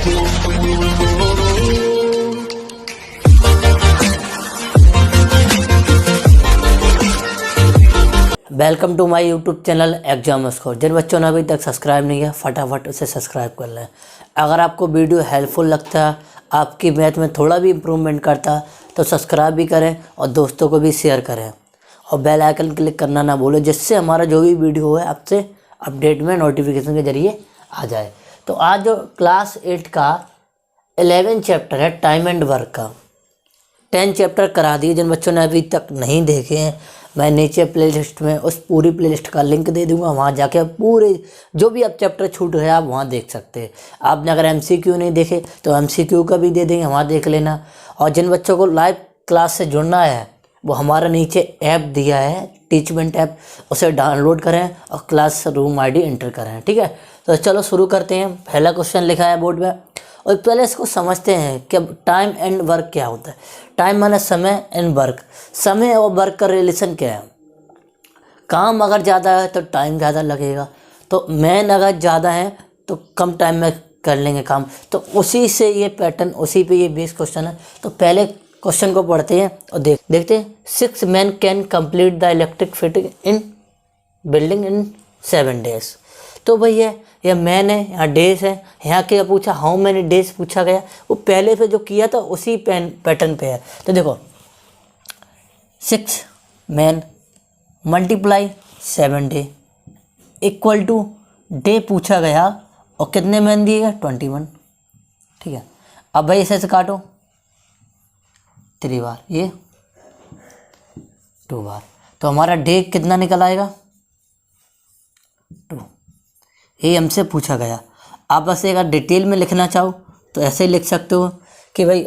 Welcome to my YouTube channel exam score. जिन बच्चों ने अभी तक सब्सक्राइब नहीं किया फटाफट उसे सब्सक्राइब कर लें। अगर आपको वीडियो हेल्पफुल लगता है, आपकी मैथ में थोड़ा भी इम्प्रूवमेंट करता तो सब्सक्राइब भी करें और दोस्तों को भी शेयर करें और बेल आइकन क्लिक करना ना भूलें, जिससे हमारा जो भी वीडियो है आपसे अपडेट में नोटिफिकेशन के ज़रिए आ जाए। तो आज जो क्लास 8 का 11 चैप्टर है टाइम एंड वर्क का, 10 चैप्टर करा दिए। जिन बच्चों ने अभी तक नहीं देखे हैं, मैं नीचे प्लेलिस्ट में उस पूरी प्लेलिस्ट का लिंक दे दूंगा, वहाँ जाके पूरे जो भी आप चैप्टर छूट गए आप वहाँ देख सकते हैं। आपने अगर एमसीक्यू नहीं देखे तो एमसीक्यू का भी दे देंगे, वहाँ देख लेना। और जिन बच्चों को लाइव क्लास से जुड़ना है वो हमारा नीचे ऐप दिया है टीचमेंट ऐप, उसे डाउनलोड करें और क्लास रूम ID एंटर करें। ठीक है, तो चलो शुरू करते हैं। पहला क्वेश्चन लिखा है बोर्ड में और पहले इसको समझते हैं कि टाइम एंड वर्क क्या होता है। टाइम माने समय एंड वर्क, समय और वर्क का रिलेशन क्या है। काम अगर ज़्यादा है तो टाइम ज़्यादा लगेगा, तो मैन अगर ज़्यादा है तो कम टाइम में कर लेंगे काम। तो उसी से ये पैटर्न, उसी पे ये बेस क्वेश्चन है। तो पहले क्वेश्चन को पढ़ते हैं और देखते हैं। 6 men can complete the electric fitting in building in 7 days। तो भैया यह मैन है, यहाँ डेज है, यहाँ क्या पूछा, हाउ मैनी डेज पूछा गया, वो पहले से जो किया था उसी पैटर्न पे है। तो देखो 6 man multiply 7 day equal to day पूछा गया और कितने मैन दिए गए 21। ठीक है, अब भाई इसे काटो 3 बार, ये 2 बार, तो हमारा डे कितना निकल आएगा 2। ये हमसे पूछा गया। आप बस अगर डिटेल में लिखना चाहो तो ऐसे ही लिख सकते हो कि भाई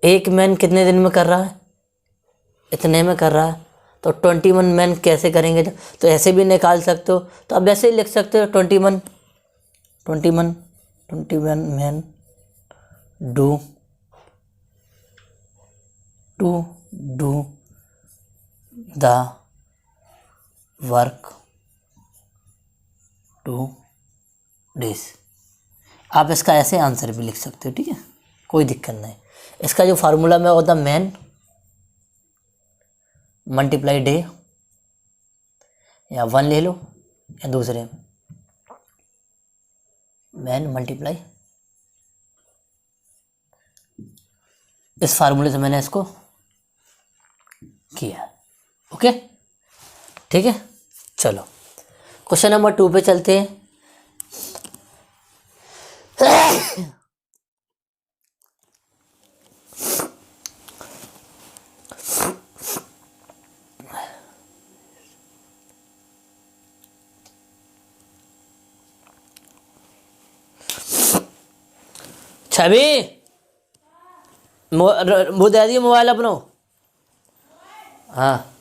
एक मैन कितने दिन में कर रहा है, इतने में कर रहा है, तो 21 मैन कैसे करेंगे, तो ऐसे भी निकाल सकते हो। तो अब ऐसे ही लिख सकते हो 21 man do the work 2 days। आप इसका ऐसे आंसर भी लिख सकते हो, ठीक है, कोई दिक्कत नहीं। इसका जो फार्मूला में होता मैन मल्टीप्लाई डे, या 1 ले लो या दूसरे मैन मल्टीप्लाई, इस फार्मूले से मैंने इसको किया। ओके, ठीक है, चलो क्वेश्चन नंबर 2 पे चलते हैं। छवि वो दे दिए मोबाइल अपनो। हाँ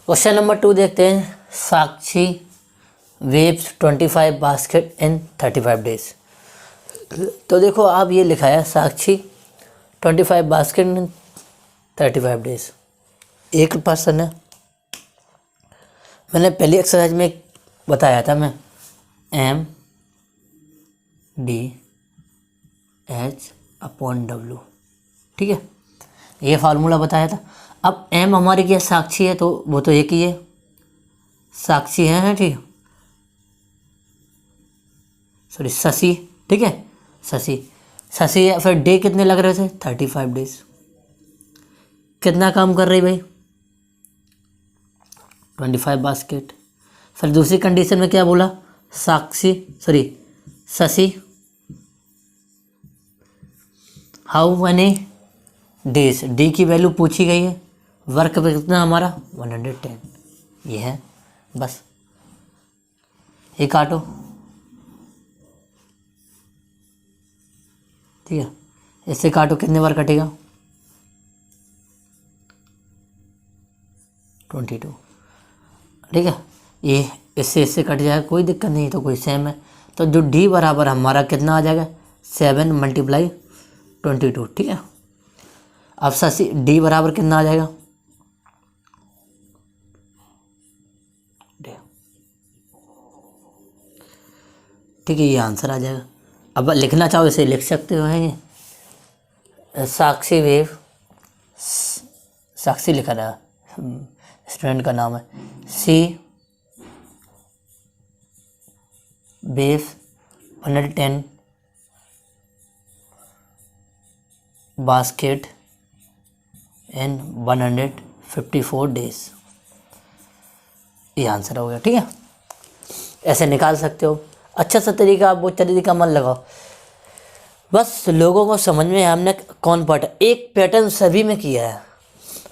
क्वेश्चन नंबर 2 देखते हैं। साक्षी वेव्स 25 बास्केट इन 35 डेज। तो देखो आप ये लिखा है साक्षी 25 बास्केट इन 35 डेज, एक पर्सन है। मैंने पहली एक्सरसाइज में बताया था मैं MDH/W, ठीक है, ये फार्मूला बताया था। अब M हमारी क्या साक्षी है, तो वो तो एक ही है, साक्षी है ना, ठीक, सॉरी शशि, ठीक है, शशि है। फिर डे कितने लग रहे थे, 35 डेज। कितना काम कर रही भाई, 25 बास्केट। फिर दूसरी कंडीशन में क्या बोला, Shashi how many days, D की वैल्यू पूछी गई है, वर्क पे कितना हमारा 110, ये है बस। ये काटो, ठीक है, इससे काटो, कितने बार कटेगा, 22, ठीक है। ये इससे कट जाएगा, कोई दिक्कत नहीं, तो कोई सेम है। तो जो डी बराबर हमारा कितना आ जाएगा, 7 × 22, ठीक है। अब शशि डी बराबर कितना आ जाएगा, ठीक है, ये आंसर आ जाएगा। अब लिखना चाहो इसे लिख सकते हो, है साक्षी वेव, साक्षी लिखा रहा, स्टूडेंट का नाम है, सी वेव 110 बास्केट इन 154 डेज, ये आंसर हो गया, ठीक है। ऐसे निकाल सकते हो, अच्छा सा तरीका, आप वो तरीका मन लगाओ, बस लोगों को समझ में हमने कौन पैटर्न, एक पैटर्न सभी में किया है।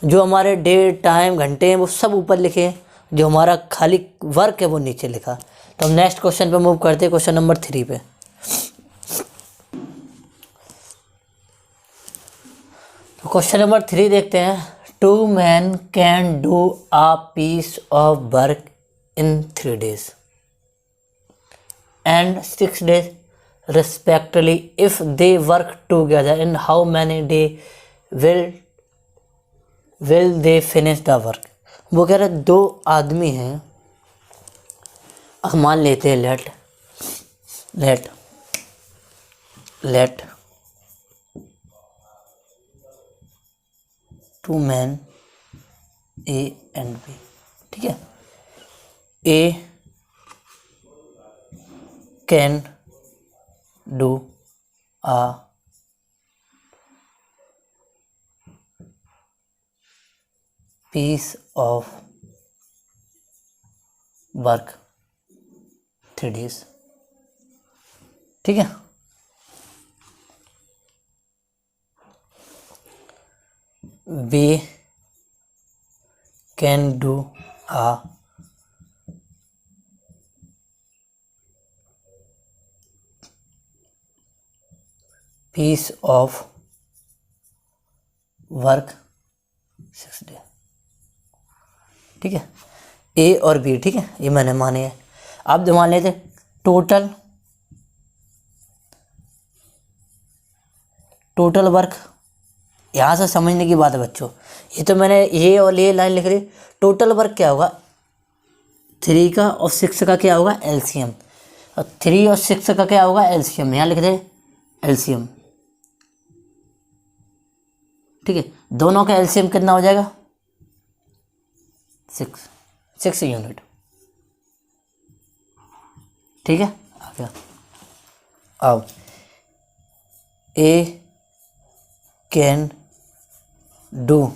जो हमारे डेट टाइम घंटे हैं वो सब ऊपर लिखे हैं, जो हमारा खाली वर्क है वो नीचे लिखा। तो हम नेक्स्ट क्वेश्चन पे मूव करते हैं, क्वेश्चन नंबर 3 पे। तो क्वेश्चन नंबर 3 देखते हैं। 2 men can do a piece of work in 3 days and 6 days respectively if they work together in how many days will they finish the work। वो कह रहे 2 आदमी हैं, मान लेते हैं let 2 men A and B, ठीक है। A can do a piece of work 3 days, ठीक है। We can do a piece of work 6 days, ठीक है। ए और बी, ठीक है, ये मैंने माने हैं। आप जो मान लेते टोटल वर्क, यहाँ से समझने की बात है बच्चों। ये तो मैंने ये और ये लाइन लिख रही, टोटल वर्क क्या होगा, 3 का और 6 का क्या होगा, एलसीएम, और 3 और 6 का क्या होगा, एलसीएम, यहाँ लिख दे एलसीएम, ठीक है। दोनों का एलसीएम कितना हो जाएगा, 6 यूनिट, ठीक है। आ गया। अब A can do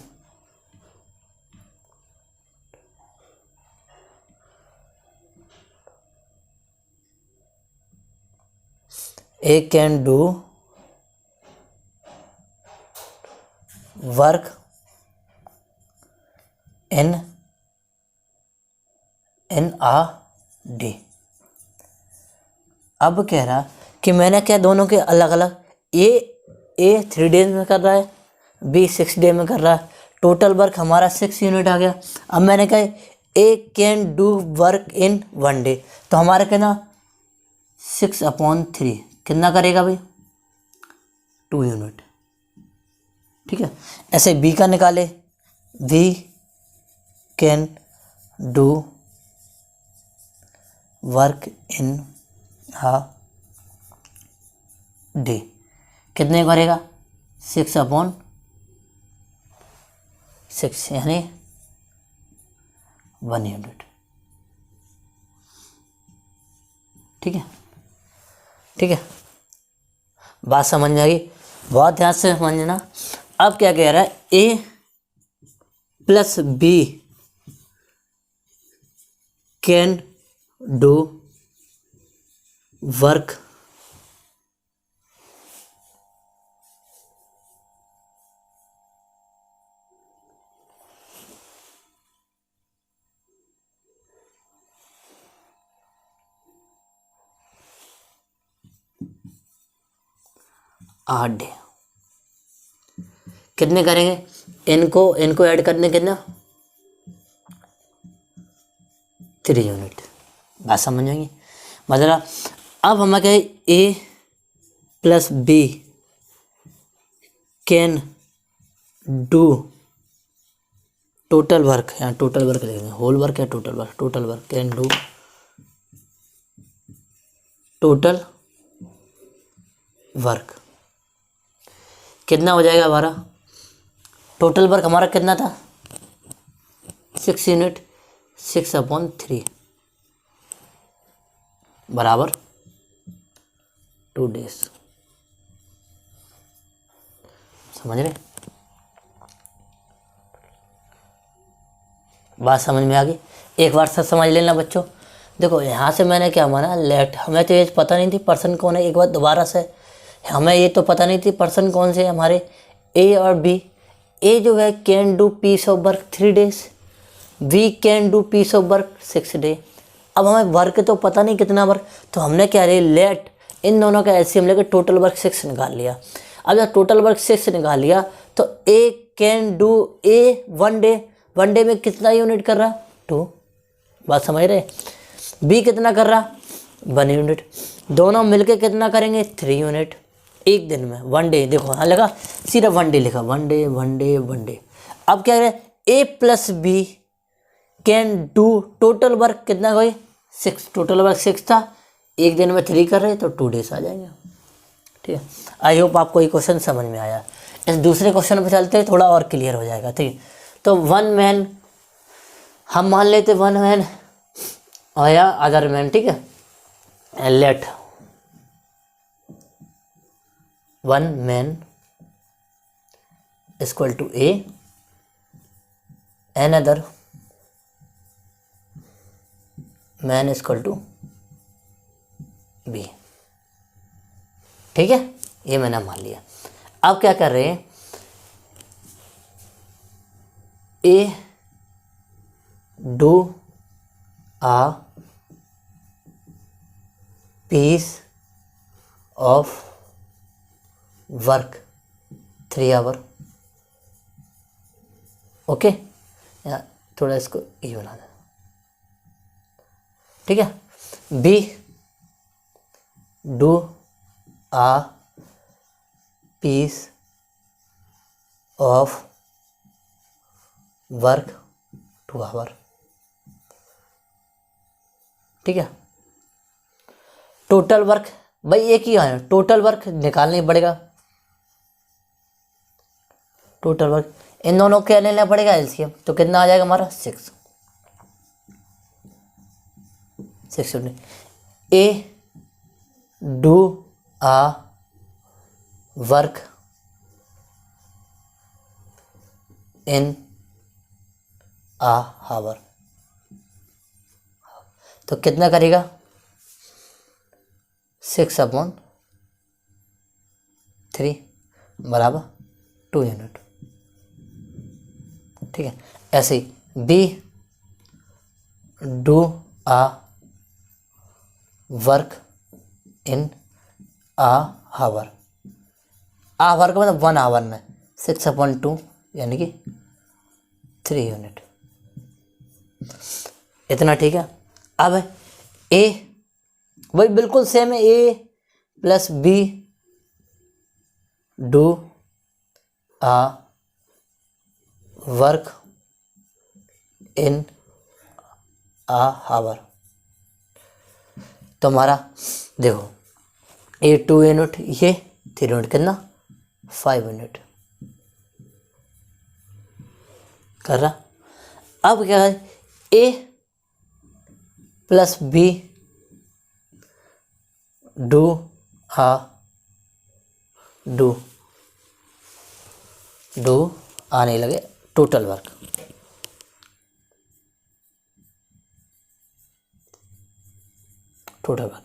work in a day। अब कह रहा कि मैंने क्या दोनों के अलग अलग, ए 3 days में कर रहा है, बी 6 day में कर रहा है, टोटल वर्क हमारा 6 यूनिट आ गया। अब मैंने कहा A can do work in 1 day, तो हमारा कितना 6/3 कितना करेगा भाई 2 यूनिट। ठीक है, ऐसे बी का निकाले, we can do work in a day, कितने करेगा 6/6 यानी 1 यूनिट। ठीक है, ठीक है, बात समझ में आ गई, बहुत ध्यान से समझना। अब क्या कह रहा है, A plus B can do work आठ डे, कितने करेंगे, इनको ऐड करने कितना 3 यूनिट। बात समझ में आएगी, मतलब अब हमें क्या A plus B can do total work, यहाँ टोटल वर्क लिखेंगे, होल वर्क या total work, total work can do total work, कितना हो जाएगा हमारा, टोटल वर्क हमारा कितना था 6 यूनिट, 6/3 बराबर 2 डेज। समझ रहे, बात समझ में आ गई, एक बार सब समझ लेना बच्चों। देखो यहाँ से मैंने क्या माना, लेट, हमें तो ये पता नहीं थी पर्सन कौन है, एक बार दोबारा से, हमें ये तो पता नहीं थी पर्सन कौन से हमारे ए और बी। ए जो है can do piece of work 3 days, we can do piece of work 6 day. अब हमें वर्क तो पता नहीं कितना वर्क, तो हमने क्या रे लेट इन दोनों का एलसीएम लेकर टोटल वर्क 6 निकाल लिया। अब जब टोटल वर्क 6 निकाल लिया तो A can do a 1 day, 1 day में कितना यूनिट कर रहा 2, बात समझ रहे। बी कितना कर रहा 1 यूनिट, दोनों मिलके कितना करेंगे 3 यूनिट एक दिन में 1 डे। देखो हाँ लगा, सिर्फ 1 डे लिखा, 1 डे 1 डे 1 डे। अब क्या करें, A plus B can do total work कितना कोई 6, टोटल वर्क 6 था, एक दिन में 3 कर रहे तो 2 डेज आ जाएंगे। ठीक है, आई होप आपको ये क्वेश्चन समझ में आया। इस दूसरे क्वेश्चन पे चलते हैं, थोड़ा और क्लियर हो जाएगा। ठीक है, तो 1 मैन, हम मान लेते 1 मैन और या अदर मैन, ठीक है, let 1 man equal to A and other man equal to B. ठीक है, ये मैंने मान लिया। अब क्या कर रहे हैं, A do a piece of work 3 hour. Okay, या थोड़ा इसको ये बना दें। ठीक है, B do a piece of work 2 hour. ठीक है, टोटल वर्क भाई एक ही है, टोटल वर्क निकालना ही पड़ेगा। टोटल वर्क इन दोनों क्या लेना पड़ेगा एलसीएम, तो कितना आ जाएगा हमारा 6 ए do a work in a hour, तो कितना करेगा 6/3 बराबर 2 यूनिट। ठीक है, ऐसे ही B do a work in a hour, hour का मतलब 1 आवर में 6/2 यानी कि 3 यूनिट। इतना, ठीक है। अब ए वही बिल्कुल सेम है, A plus B do a work in a hour. तो हमारा देखो ए 2 यूनिट, ये 3 यूनिट, कितना 5 यूनिट कर रहा। अब क्या है, A plus B do a do आने लगे टोटल वर्क।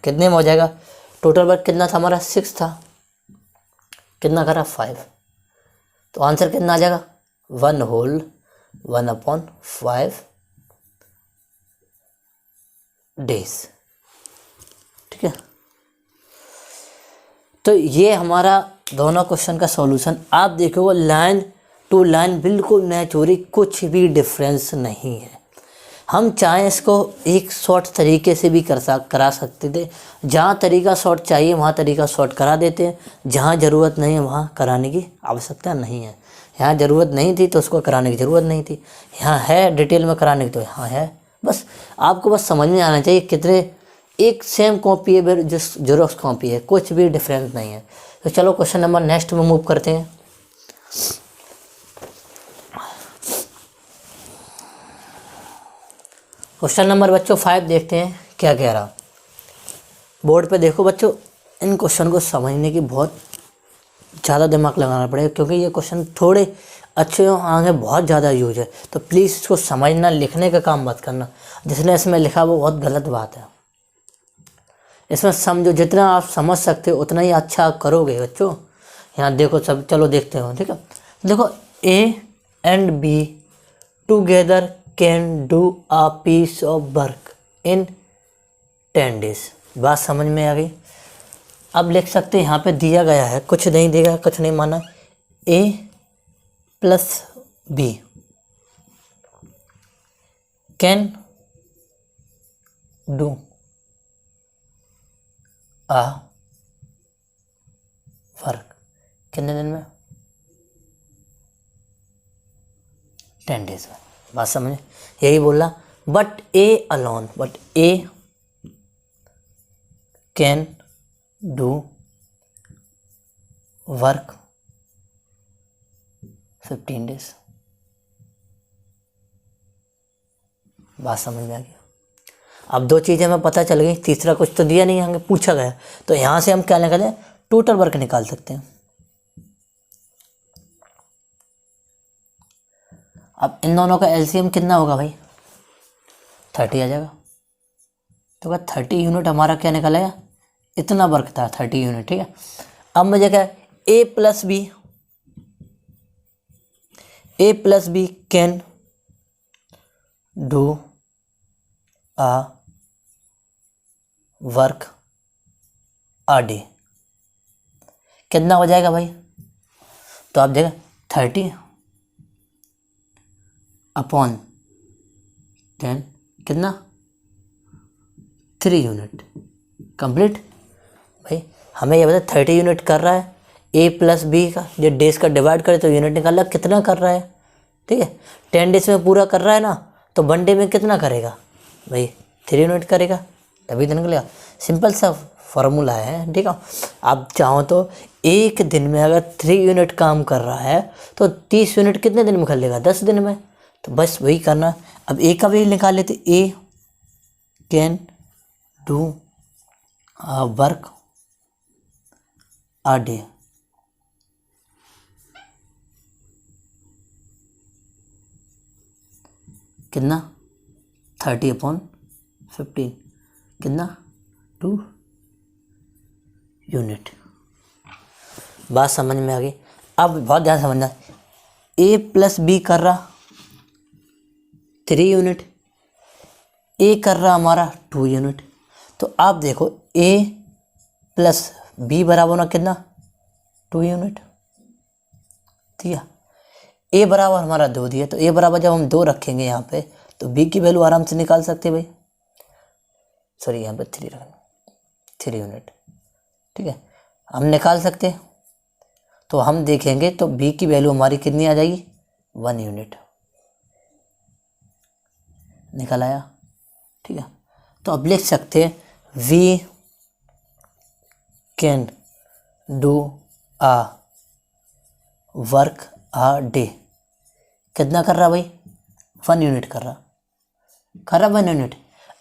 कितने में हो जाएगा? टोटल वर्क कितना था हमारा? 6 था, कितना करा? 5। तो आंसर कितना आ जाएगा? 1/1/5 डेज, ठीक है। तो ये हमारा दोनों क्वेश्चन का सॉल्यूशन। आप देखोगे लाइन टू लाइन बिल्कुल मैच हो रही, कुछ भी डिफरेंस नहीं है। हम चाहें इसको एक शॉर्ट तरीके से भी करा सकते थे। जहाँ तरीका शॉर्ट चाहिए वहाँ तरीका शॉर्ट करा देते हैं, जहाँ ज़रूरत नहीं है वहाँ कराने की आवश्यकता नहीं है। यहाँ ज़रूरत नहीं थी तो उसको कराने की ज़रूरत नहीं थी, यहाँ है डिटेल में कराने की तो यहाँ है। बस आपको बस समझ में आना चाहिए कितने एक सेम कॉपी है, जिस जेरोक्स कॉपी है, कुछ भी डिफरेंस नहीं है। तो चलो क्वेश्चन नंबर नेक्स्ट में मूव करते हैं। क्वेश्चन नंबर बच्चों 5 देखते हैं क्या कह रहा। बोर्ड पे देखो बच्चों, इन क्वेश्चन को समझने की बहुत ज़्यादा दिमाग लगाना पड़ेगा, क्योंकि ये क्वेश्चन थोड़े अच्छे आगे बहुत ज़्यादा यूज है। तो प्लीज़ इसको समझना, लिखने का काम मत करना। जिसने इसमें लिखा वो बहुत गलत बात है। इसमें समझो, जितना आप समझ सकते हो उतना ही अच्छा करोगे बच्चों। यहाँ देखो सब, चलो देखते हो, ठीक है। देखो A and B together can do a piece of work in 10 days। बात समझ में आ गई? अब लिख सकते हैं, यहाँ पे दिया गया है, कुछ नहीं देगा, कुछ नहीं माना। A plus B can do a work कितने दिन में? 10 days में। बात समझे? यही बोला। But A alone, but A can do work 15 days। बात समझ में आ गई? अब 2 चीज़ें हमें पता चल गई, तीसरा कुछ तो दिया नहीं, हमें पूछा गया। तो यहाँ से हम क्या निकालें? टोटल वर्क निकाल सकते हैं। अब इन दोनों का एलसीएम कितना होगा भाई? 30 आ जाएगा। तो क्या 30 यूनिट हमारा क्या निकलेगा? इतना वर्क था 30 यूनिट, ठीक है। अब मुझे क्या, A plus B can do a work a day, कितना हो जाएगा भाई? तो आप देखो 30 अपॉन 10 कितना? 3 यूनिट कंप्लीट। भाई हमें ये बता 30 यूनिट कर रहा है, ए प्लस बी का जो डेज का डिवाइड करे तो यूनिट निकाल, कितना कर रहा है, ठीक है। 10 days में पूरा कर रहा है ना, तो 1 day में कितना करेगा भाई? 3 यूनिट करेगा, तभी तो निकलेगा। सिंपल सा फार्मूला है, ठीक है। आप चाहो तो एक दिन में अगर 3 यूनिट काम कर रहा है तो 30 यूनिट कितने दिन में कर लेगा? 10 दिन में। तो बस वही करना। अब ए का भी निकाल लेते, A can do work a day, कितना? 30/15 कितना? 2 यूनिट। बात समझ में आ गई? अब बहुत ध्यान समझना, ए प्लस बी कर रहा 3 यूनिट, ए कर रहा हमारा 2 यूनिट। तो आप देखो ए प्लस बी बराबर होना कितना? 2 यूनिट दिया। ए बराबर हमारा 2 दिया, तो ए बराबर जब हम 2 रखेंगे यहाँ पे तो बी की वैल्यू आराम से निकाल सकते हैं भाई, सॉरी यहाँ पे 3 रखना, 3 यूनिट, ठीक है, हम निकाल सकते हैं। तो हम देखेंगे तो बी की वैल्यू हमारी कितनी आ जाएगी, 1 यूनिट निकल आया, ठीक है। तो अब लिख सकते हैं we can do a work a day, कितना कर रहा भाई, 1 यूनिट कर रहा 1 यूनिट।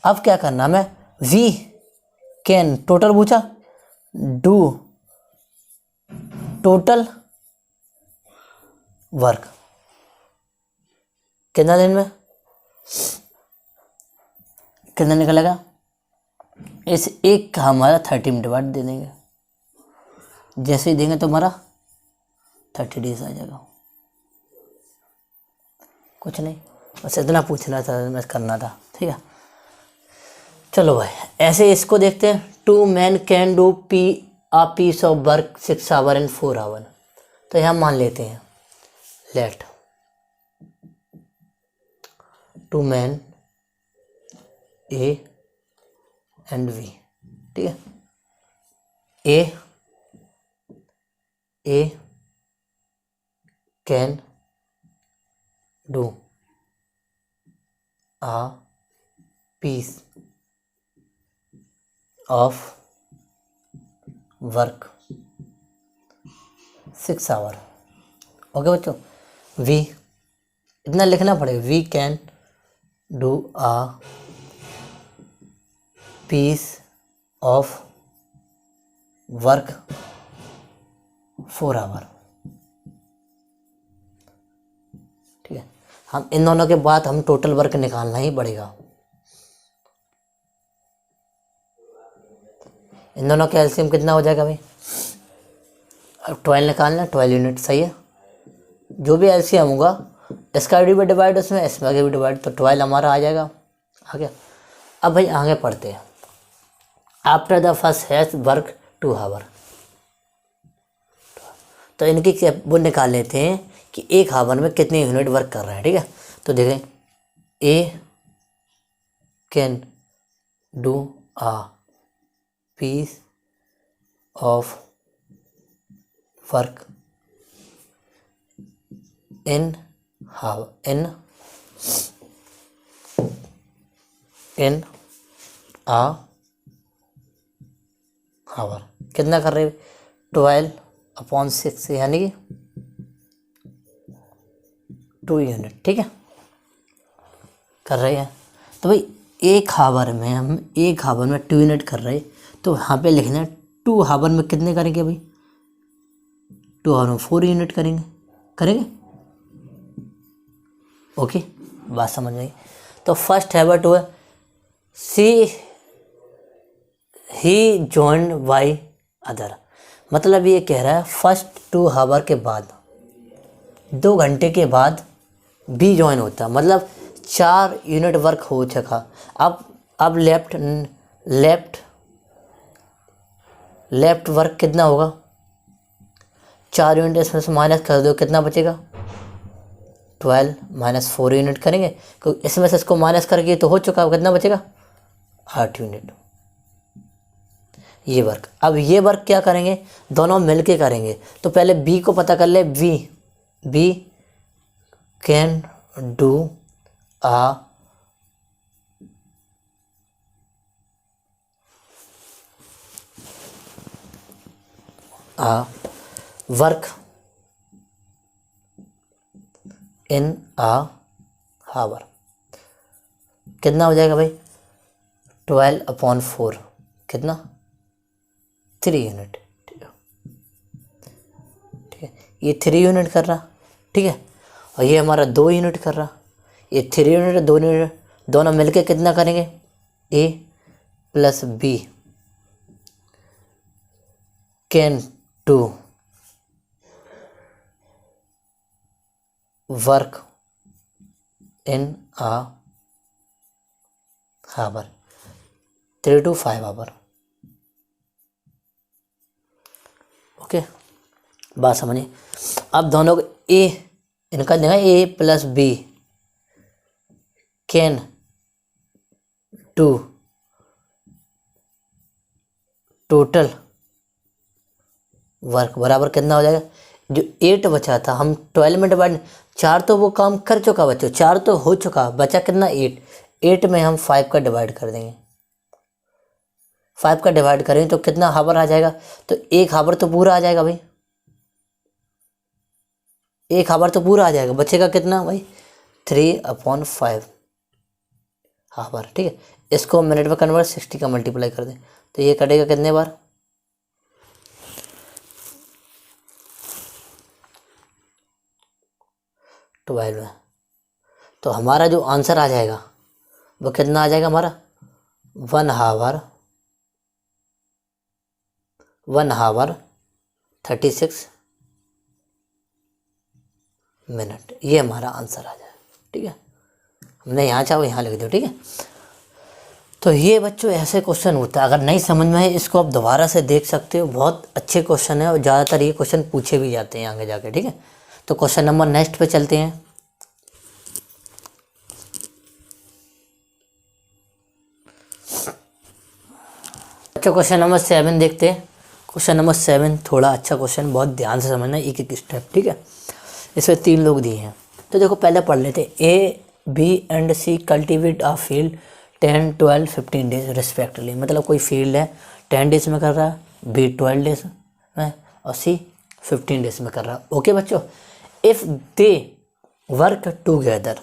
अब क्या करना, मैं वी कैन टोटल पूछा, डू टोटल वर्क कितना दिन में, कितना निकलेगा, इस एक का हमारा 30 में डिवाइड दे देंगे, जैसे ही देंगे तो हमारा 30 डेज आ जाएगा। कुछ नहीं, बस इतना पूछना था, मैं करना था, ठीक है। चलो भाई ऐसे इसको देखते हैं। 2 men can do a piece of work 6 hours and 4 hours। तो यहाँ मान लेते हैं let 2 men A and V, ठीक है। A can do a piece of work 6 hour, okay बच्चों। वी इतना लिखना पड़ेगा, B can do a piece of work 4 hour, ठीक है। हम इन दोनों के बाद हम टोटल वर्क निकालना ही पड़ेगा, इन दोनों का एलसीएम कितना हो जाएगा भाई, अब 12 निकालना, 12 यूनिट, सही है। जो भी एलसीएम होगा इसका भी डिवाइड उसमें, इसमें आगे भी डिवाइड, तो 12 हमारा आ जाएगा, आ गया। अब भाई आगे पढ़ते हैं। After the first has work 2 hour, तो इनकी वो निकाल लेते हैं कि 1 आवर में कितने यूनिट वर्क कर रहे हैं, ठीक है। तो देखें A can do a piece of work in a hour, कितना कर रहे हैं, 12/6 यानी कि 2 यूनिट, ठीक है, कर रहे हैं। तो भाई 1 आवर में हम 1 आवर में 2 यूनिट कर रहे हैं, तो यहाँ पे लिखना है 2 आवर में कितने करेंगे भाई, 2 आवर में 4 यूनिट करेंगे, ओके, बात समझ में आई। तो फर्स्ट हैवर टू है सी ही जॉइंड बाई अदर, मतलब ये कह रहा है फर्स्ट 2 आवर के बाद 2 घंटे के बाद बी ज्वाइन होता, मतलब 4 यूनिट वर्क हो चुका। अब लेफ्ट वर्क कितना होगा, 4 यूनिट इसमें से माइनस कर दो, कितना बचेगा, 12 माइनस 4 यूनिट करेंगे, क्योंकि इसमें से इसको माइनस करके तो हो चुका, कितना बचेगा, 8 यूनिट ये वर्क। अब ये वर्क क्या करेंगे, दोनों मिलके करेंगे। तो पहले बी को पता कर ले, B can do a work in a hour, कितना हो जाएगा भाई, 12/4, कितना, 3 यूनिट, ठीक है। ये 3 यूनिट कर रहा, ठीक है, और ये हमारा 2 यूनिट कर रहा। ये 3 यूनिट 2 यूनिट दोनों मिलके कितना करेंगे, A plus B can do work in a hour 3 to 5 hour, okay, बात समझिए। अब दोनों को ए, इनका देगा A plus B can do total work बराबर कितना हो जाएगा, जो 8 बचा था हम 12 में डिवाइड, 4 तो वो काम कर चुका बच्चों, 4 तो हो चुका, बचा कितना 8, 8 में हम 5 का डिवाइड कर देंगे, 5 का डिवाइड करेंगे तो कितना हावर आ जाएगा, तो 1 हावर तो पूरा आ जाएगा भाई, 1 हावर तो पूरा आ जाएगा, बचेगा कितना भाई 3/5 हावर। ठीक है, इसको मिनट में कन्वर्ट 60 का मल्टीप्लाई कर दें तो ये कटेगा कितने बार, 12 में। तो हमारा जो आंसर आ जाएगा वो कितना आ जाएगा हमारा 1 हावर 36 मिनट, ये हमारा आंसर आ जाएगा। ठीक है, हमने यहाँ चाहो यहाँ लिख दो। ठीक है, तो ये बच्चों ऐसे क्वेश्चन होता है, अगर नहीं समझ में है इसको आप दोबारा से देख सकते हो, बहुत अच्छे क्वेश्चन है और ज़्यादातर ये क्वेश्चन पूछे भी जाते हैं आगे जाके। ठीक है, तो क्वेश्चन नंबर नेक्स्ट पे चलते हैं। बच्चों क्वेश्चन नंबर 7 देखते हैं। क्वेश्चन नंबर 7 थोड़ा अच्छा क्वेश्चन, बहुत ध्यान से समझना एक एक स्टेप। ठीक है, इसमें 3 लोग दिए हैं, तो देखो पहले पढ़ लेते हैं। A B and C cultivate a field 10, 12, 15 days respectively, मतलब कोई फील्ड है 10 डेज में कर रहा है, बी 12 डेज में और सी 15 डेज में कर रहा है। ओके बच्चों, इफ़ दे वर्क टुगेदर,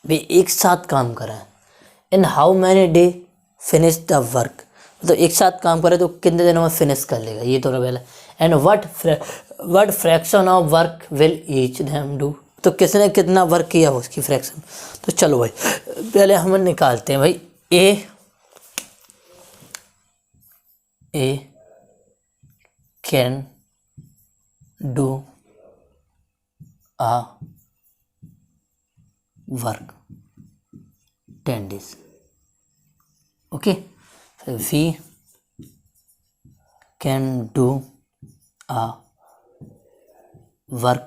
वे एक साथ काम कर रहे हैं, in how many day finish the work, तो एक साथ काम करे तो कितने दिनों में फिनिश कर लेगा, ये तो पहले। And what fraction of work will each them do, तो किसने कितना वर्क किया उसकी फ्रैक्शन। तो चलो भाई पहले हम निकालते हैं भाई, A can do a work 10 days। Okay, B can do a work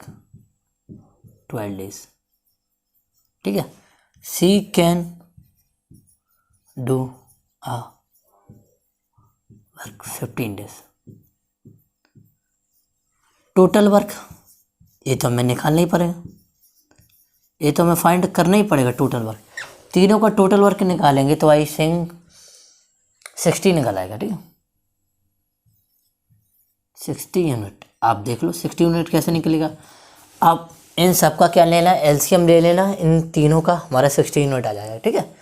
12 days। ठीक है, C can do a work 15 days। Total work ये तो हमें निकालना ही पड़ेगा, ये तो हमें फाइंड करना ही पड़ेगा टोटल वर्क। तीनों का टोटल वर्क निकालेंगे तो आई थिंक 60 निकल आएगा। ठीक है, 60 यूनिट, आप देख लो 60 यूनिट कैसे निकलेगा। आप इन सब का क्या लेना है, एलसीएम ले लेना, इन तीनों का हमारा 60 यूनिट आ जाएगा। ठीक है,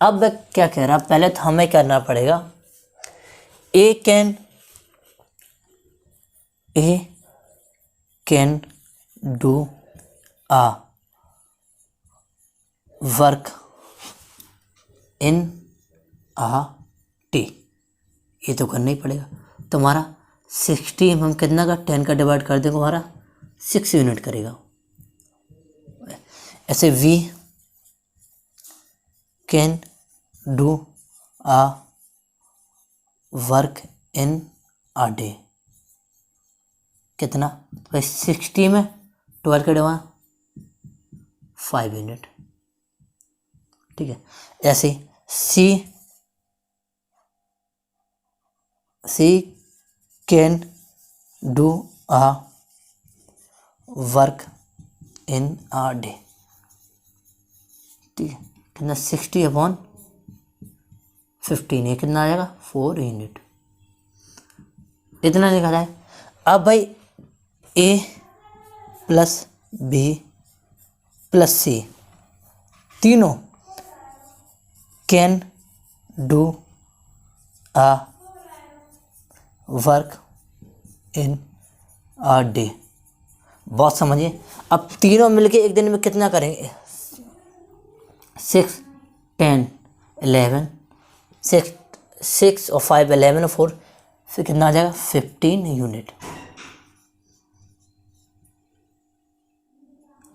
अब मैं क्या कह रहा, पहले तो हमें करना पड़ेगा A can do a work in a टी, ये तो करना ही पड़ेगा। तुम्हारा 60 हम कितना का 10 का डिवाइड कर देंगे, हमारा 6 यूनिट करेगा। ऐसे we can do a work in a day, कितना भाई 60 में 12 का डिवाइड 5 यूनिट। ठीक है, ऐसे C can do a work in a day. ठीक है, कितना 60/15, ये कितना आ जाएगा 4 यूनिट, इतना लिखा जाए। अब भाई A plus B plus C तीनों can do a work in a day, बहुत समझिए। अब तीनों मिलके एक दिन में कितना करेंगे, 6, 10, 11, 6 और 5 11 और 4, फिर कितना आ जाएगा 15 यूनिट।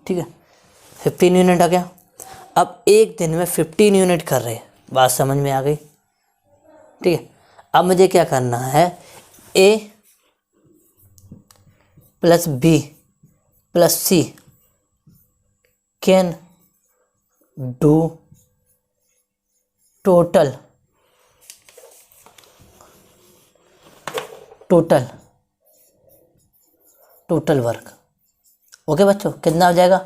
ठीक है, 15 यूनिट आ गया। अब एक दिन में 15 यूनिट कर रहे हैं, बात समझ में आ गई। ठीक है, अब मुझे क्या करना है, A plus B plus C can do total total total work. Okay बच्चों, कितना हो जाएगा?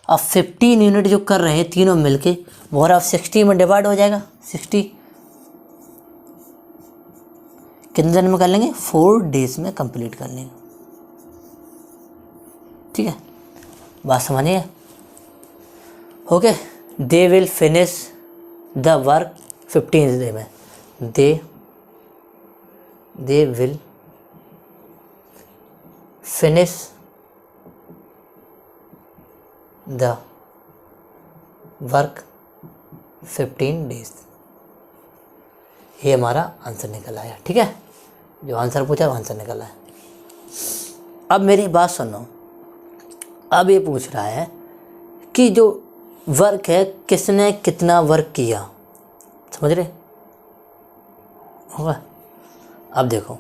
अब 15 यूनिट जो कर रहे हैं तीनों मिलके वो अब 60 में डिवाइड हो जाएगा। 60 कितने दिन में कर लेंगे? 4 डेज में कंप्लीट कर लेंगे। ठीक है, बात समझिए। Okay, they will finish the work 15 day में। They will finish the work 15 days. ये हमारा आंसर निकल आया। ठीक है, जो आंसर पूछा वो आंसर निकल आया। अब मेरी बात सुनो, अब ये पूछ रहा है कि जो वर्क है किसने कितना वर्क किया, समझ रहे होगा। अब देखो,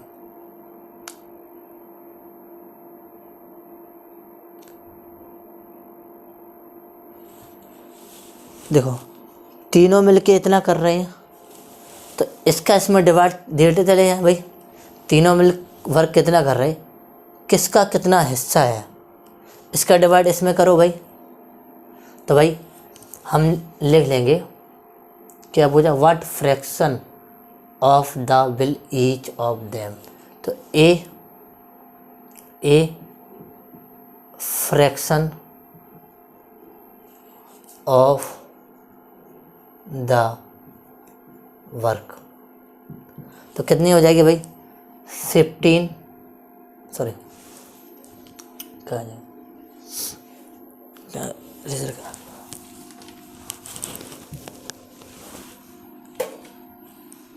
देखो तीनों मिलके इतना कर रहे हैं तो इसका इसमें डिवाइड देते चले हैं भाई। तीनों मिल वर्क कितना कर रहे, किसका कितना हिस्सा है, इसका डिवाइड इसमें करो भाई। तो भाई हम लिख लेंगे क्या पूछा, what fraction of the will each of them. तो a fraction of the work, तो कितनी हो जाएगी भाई? 15 सॉरी कहाँ जाए,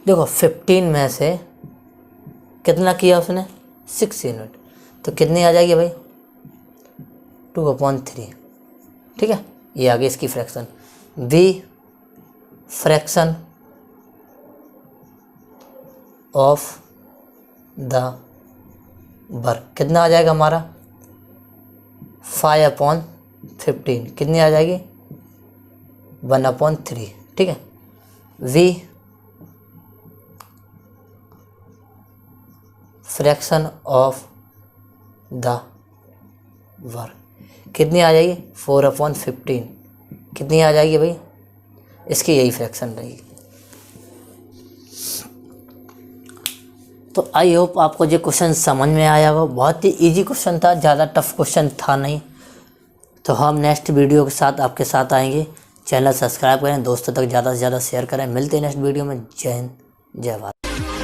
देखो 15 में से कितना किया उसने? 6 यूनिट, तो कितनी आ जाएगी भाई? 2/3। ठीक है, ये आ गई इसकी fraction. B fraction of the work कितना आ जाएगा हमारा? 5/15। कितनी आ जाएगी? 1/3। ठीक है, B fraction of the work कितनी आ जाएगी? 4/15। कितनी आ जाएगी भाई? इसकी यही फ्रैक्शन रहेगी। तो आई होप आपको ये क्वेश्चन समझ में आया हो। बहुत ही इजी क्वेश्चन था, ज़्यादा टफ क्वेश्चन था नहीं। तो हम नेक्स्ट वीडियो के साथ आपके साथ आएंगे। चैनल सब्सक्राइब करें, दोस्तों तक ज़्यादा से ज़्यादा शेयर करें। मिलते हैं नेक्स्ट वीडियो में। जय हिंद, जय भारत।